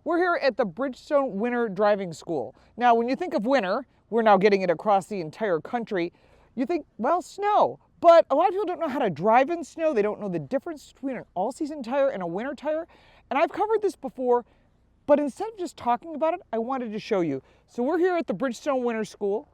We're here at the Bridgestone Winter Driving School. Now, when you think of winter, we're now getting it across the entire country, you think, well, snow. But a lot of people don't know how to drive in snow. They don't know the difference between an all-season tire and a winter tire. And I've covered this before, but instead of just talking about it, I wanted to show you. So we're here at the Bridgestone Winter School.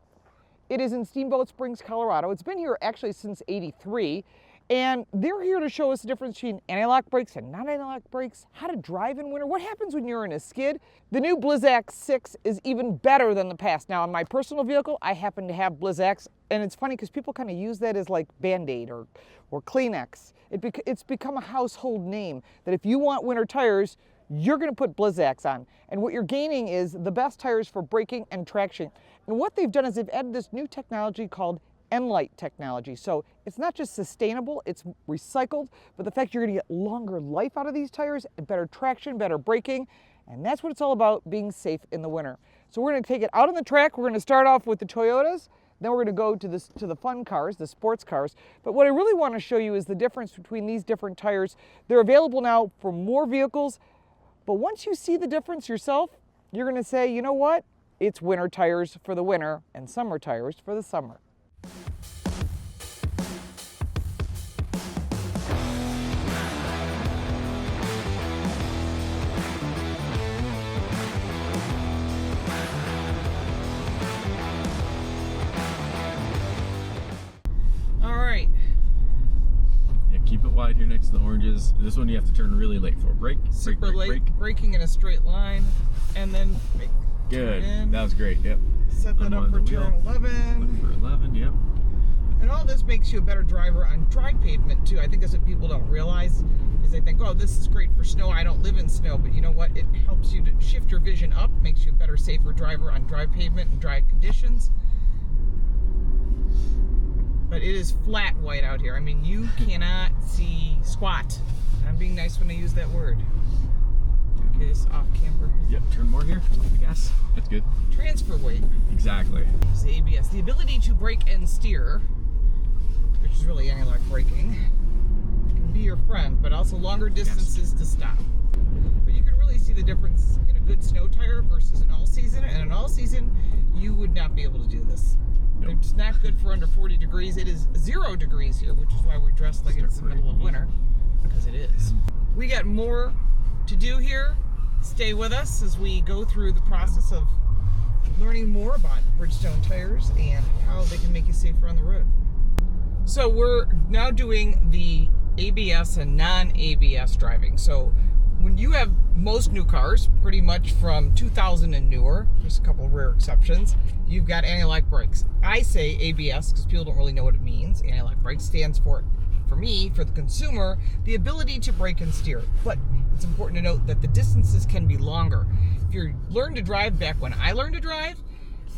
It is in Steamboat Springs, Colorado. It's been here actually since '83. And they're here to show us the difference between anti-lock brakes and non-anti-lock brakes, how to drive in winter, what happens when you're in a skid. The new Blizzak 6 is even better than the past. Now, in my personal vehicle, I happen to have Blizzaks, and it's funny because people kind of use that as like Band-Aid or Kleenex. It's become a household name that if you want winter tires, you're going to put Blizzaks on. And what you're gaining is the best tires for braking and traction. And what they've done is they've added this new technology called N-Light technology. So it's not just sustainable, it's recycled, but the fact you're going to get longer life out of these tires, better traction, better braking, and that's what it's all about, being safe in the winter. So we're going to take it out on the track. We're going to start off with the Toyotas, then we're going to go to the fun cars, the sports cars. But what I really want to show you is the difference between these different tires. They're available now for more vehicles, but once you see the difference yourself, you're going to say, you know what? It's winter tires for the winter and summer tires for the summer. Keep it wide here next to the oranges. This one you have to turn really late for. Brake, super brake, late, braking in a straight line, and then brake. Good. That was great. Yep. Set that up for turn 11. For 11. Yep. And all this makes you a better driver on dry pavement too. I think that's what people don't realize is they think, oh, this is great for snow. I don't live in snow, but you know what? It helps you to shift your vision up, makes you a better, safer driver on dry pavement and dry conditions. But it is flat white out here. I mean, you cannot see squat. I'm being nice when I use that word. Okay, this off camber. Yep, turn more here. I guess. That's good. Transfer weight. Exactly. Use the ABS. The ability to brake and steer, which is really anti-lock braking, can be your friend, but also longer distances to stop. But you can really see the difference in a good snow tire versus an all-season. And an all-season, you would not be able to do this. Nope. It's not good for under 40 degrees. It is 0 degrees here, which is why we're dressed like it's the middle of winter, because it is. We got more to do here. Stay with us as we go through the process of learning more about Bridgestone tires and how they can make you safer on the road. So we're now doing the ABS and non-ABS driving. So when you have most new cars, pretty much from 2000 and newer, just a couple of rare exceptions, you've got anti-lock brakes. I say ABS because people don't really know what it means. Anti-lock brakes stands for me, for the consumer, the ability to brake and steer. But it's important to note that the distances can be longer. If you learn to drive back when I learned to drive,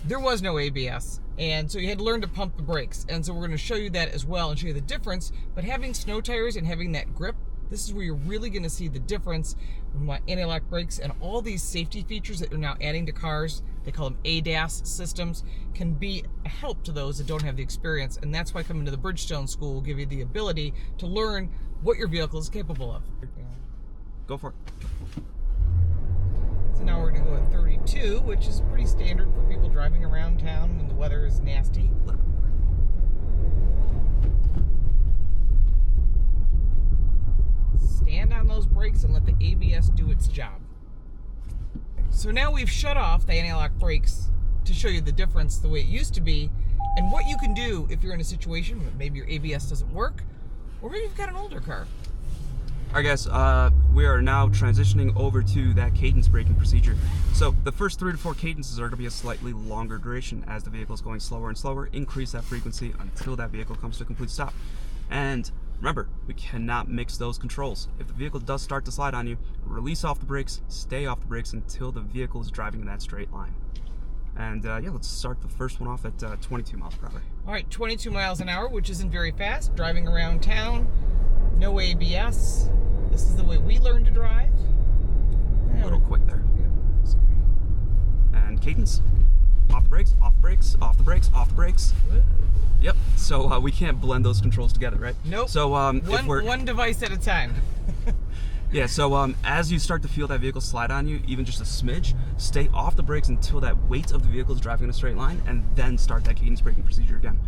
there was no ABS. And so you had to learn to pump the brakes. And so we're going to show you that as well and show you the difference. But having snow tires and having that grip, this is where you're really going to see the difference from anti-lock brakes and all these safety features that you're now adding to cars. They call them ADAS systems, can be a help to those that don't have the experience. And that's why coming to the Bridgestone School will give you the ability to learn what your vehicle is capable of. Go for it. So now we're going to go at 32, which is pretty standard for people driving around town when the weather is nasty. Stand on those brakes and let the ABS do its job. So now we've shut off the anti-lock brakes to show you the difference the way it used to be and what you can do if you're in a situation where maybe your ABS doesn't work or maybe you've got an older car. Alright guys, we are now transitioning over to that cadence braking procedure. So the first 3 to 4 cadences are going to be a slightly longer duration as the vehicle is going slower and slower. Increase that frequency until that vehicle comes to a complete stop. And remember, we cannot mix those controls. If the vehicle does start to slide on you, release off the brakes, stay off the brakes until the vehicle is driving in that straight line. And yeah, let's start the first one off at 22 miles per hour. All right, 22 miles an hour, which isn't very fast. Driving around town, no ABS. This is the way we learn to drive. A little quick there. Yeah, sorry. And cadence. Off the brakes, off the brakes, off the brakes, off the brakes. Yep. So we can't blend those controls together, right? Nope. So one device at a time. Yeah, so as you start to feel that vehicle slide on you, even just a smidge, stay off the brakes until that weight of the vehicle is driving in a straight line, and then start that cadence braking procedure again.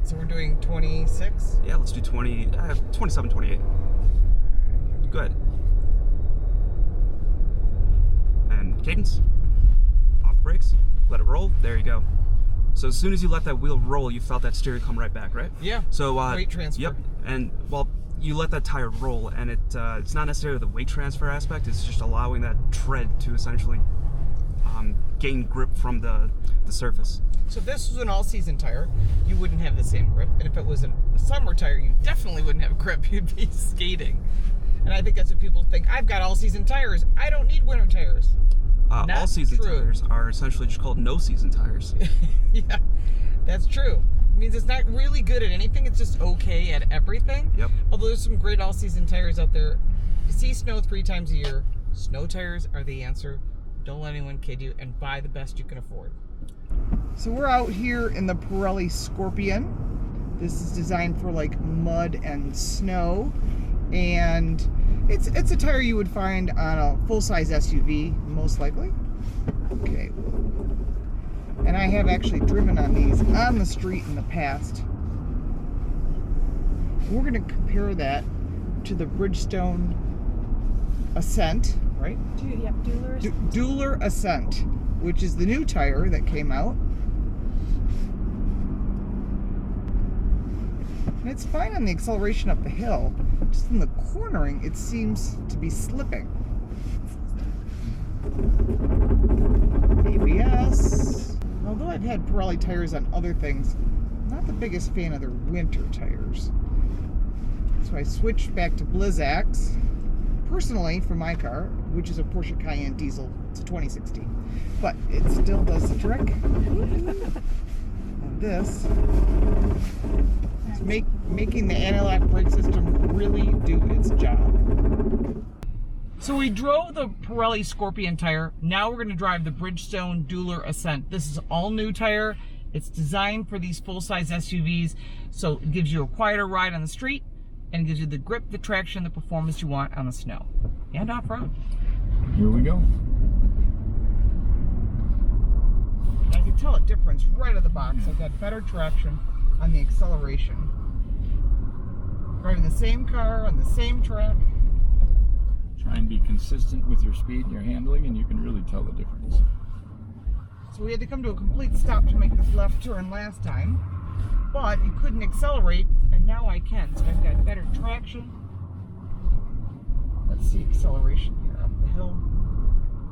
So we're doing 26? Yeah, let's do 27, 28. Go ahead. And cadence. Off the brakes. Let it roll. There you go. So as soon as you let that wheel roll, you felt that steering come right back, right? Yeah. So weight transfer. Yep. And well, you let that tire roll, and it's not necessarily the weight transfer aspect. It's just allowing that tread to essentially gain grip from the surface. So if this was an all-season tire, you wouldn't have the same grip. And if it was a summer tire, you definitely wouldn't have grip. You'd be skating. And I think that's what people think. I've got all-season tires. I don't need winter tires. All-season tires are essentially just called no-season tires. Yeah, that's true. It means it's not really good at anything. It's just okay at everything. Yep. Although there's some great all-season tires out there. You see snow 3 times a year. Snow tires are the answer. Don't let anyone kid you, and buy the best you can afford. So we're out here in the Pirelli Scorpion. This is designed for like mud and snow, and it's a tire you would find on a full-size SUV, most likely. Okay. And I have actually driven on these on the street in the past. We're going to compare that to the Bridgestone Ascent, right? Yep, Dueler Ascent, which is the new tire that came out. And it's fine on the acceleration up the hill. Just in the cornering, it seems to be slipping. ABS. Although I've had Pirelli tires on other things, I'm not the biggest fan of their winter tires. So I switched back to Blizzaks, personally for my car, which is a Porsche Cayenne diesel. It's a 2016. But it still does the trick. And this is making the anti-lock brake system really do its job. So we drove the Pirelli Scorpion tire. Now we're going to drive the Bridgestone Dueler Ascent. This is an all-new tire. It's designed for these full-size SUVs, so it gives you a quieter ride on the street, and it gives you the grip, the traction, the performance you want on the snow and off-road. Here we go. I can tell a difference right out of the box. I've got better traction on the acceleration. Driving the same car on the same track. Try and be consistent with your speed and your handling, and you can really tell the difference. So we had to come to a complete stop to make this left turn last time, but you couldn't accelerate, and now I can. So I've got better traction. Let's see acceleration here up the hill.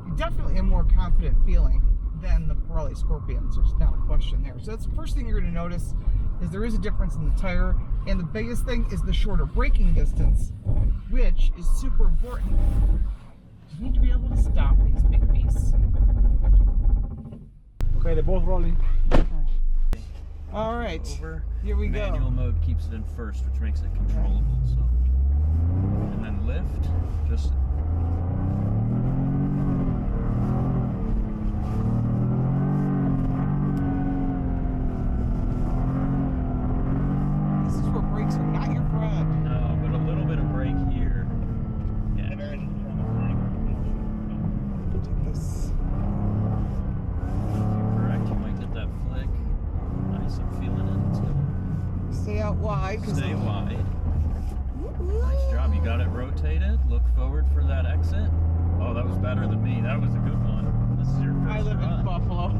You definitely a more confident feeling than the Pirelli Scorpions. There's not a question there. So that's the first thing you're going to notice is there is a difference in the tire, and the biggest thing is the shorter braking distance, which is super important. You need to be able to stop these big beasts. Okay, they're both rolling. All right, Over. here we go. Manual mode keeps it in first, which makes it controllable. So, and then lift, just. This is where brakes are not your friend. No, but a little bit of brake here. Yeah. Take this. If you're correct, you might get that flick. Nice, I'm feeling it too. Stay out wide. 'Cause Stay wide. Nice job. You got it rotated. Look forward for that exit. Oh, that was better than me. That was a good one. This is your first I live run. in Buffalo.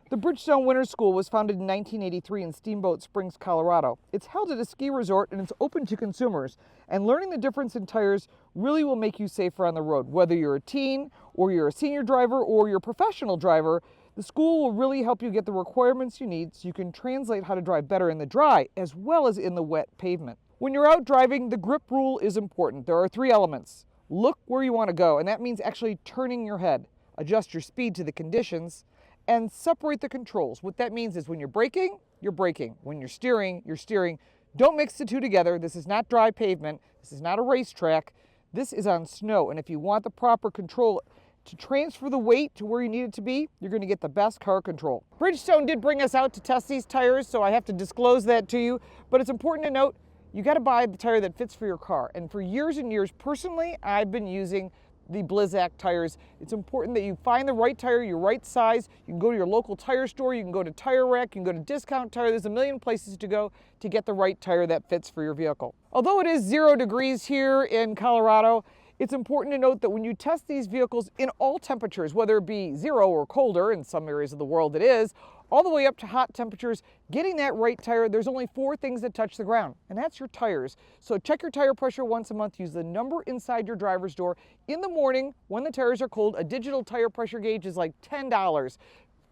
The Bridgestone Winter School was founded in 1983 in Steamboat Springs, Colorado. It's held at a ski resort and it's open to consumers. And learning the difference in tires really will make you safer on the road. Whether you're a teen or you're a senior driver or you're a professional driver, the school will really help you get the requirements you need so you can translate how to drive better in the dry as well as in the wet pavement. When you're out driving, the grip rule is important. There are 3 elements. Look where you want to go, and that means actually turning your head. Adjust your speed to the conditions, and separate the controls. What that means is when you're braking, you're braking. When you're steering, you're steering. Don't mix the two together. This is not dry pavement. This is not a racetrack. This is on snow, and if you want the proper control to transfer the weight to where you need it to be, you're going to get the best car control. Bridgestone did bring us out to test these tires, so I have to disclose that to you, but it's important to note you got to buy the tire that fits for your car. And for years and years, personally, I've been using the Blizzak tires. It's important that you find the right tire, your right size. You can go to your local tire store, you can go to Tire Rack, you can go to Discount Tire. There's a million places to go to get the right tire that fits for your vehicle. Although it is 0 degrees here in Colorado, it's important to note that when you test these vehicles in all temperatures, whether it be 0 or colder, in some areas of the world it is, all the way up to hot temperatures, getting that right tire, there's only 4 things that touch the ground, and that's your tires. So check your tire pressure once a month. Use the number inside your driver's door. In the morning, when the tires are cold, a digital tire pressure gauge is like $10.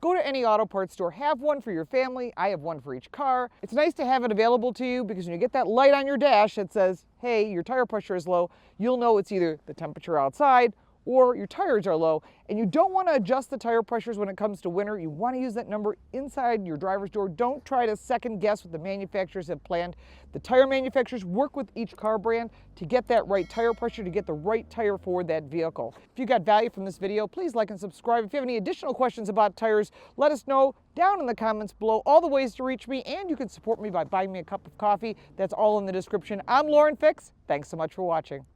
Go to any auto parts store, have one for your family. I have one for each car. It's nice to have it available to you because when you get that light on your dash that says, hey, your tire pressure is low, you'll know it's either the temperature outside or your tires are low. And you don't want to adjust the tire pressures when it comes to winter. You want to use that number inside your driver's door. Don't try to second guess what the manufacturers have planned. The tire manufacturers work with each car brand to get that right tire pressure, to get the right tire for that vehicle. If you got value from this video, please like and subscribe. If you have any additional questions about tires, let us know down in the comments below. All the ways to reach me, and you can support me by buying me a cup of coffee. That's all in the description. I'm LaurenFix. Thanks so much for watching.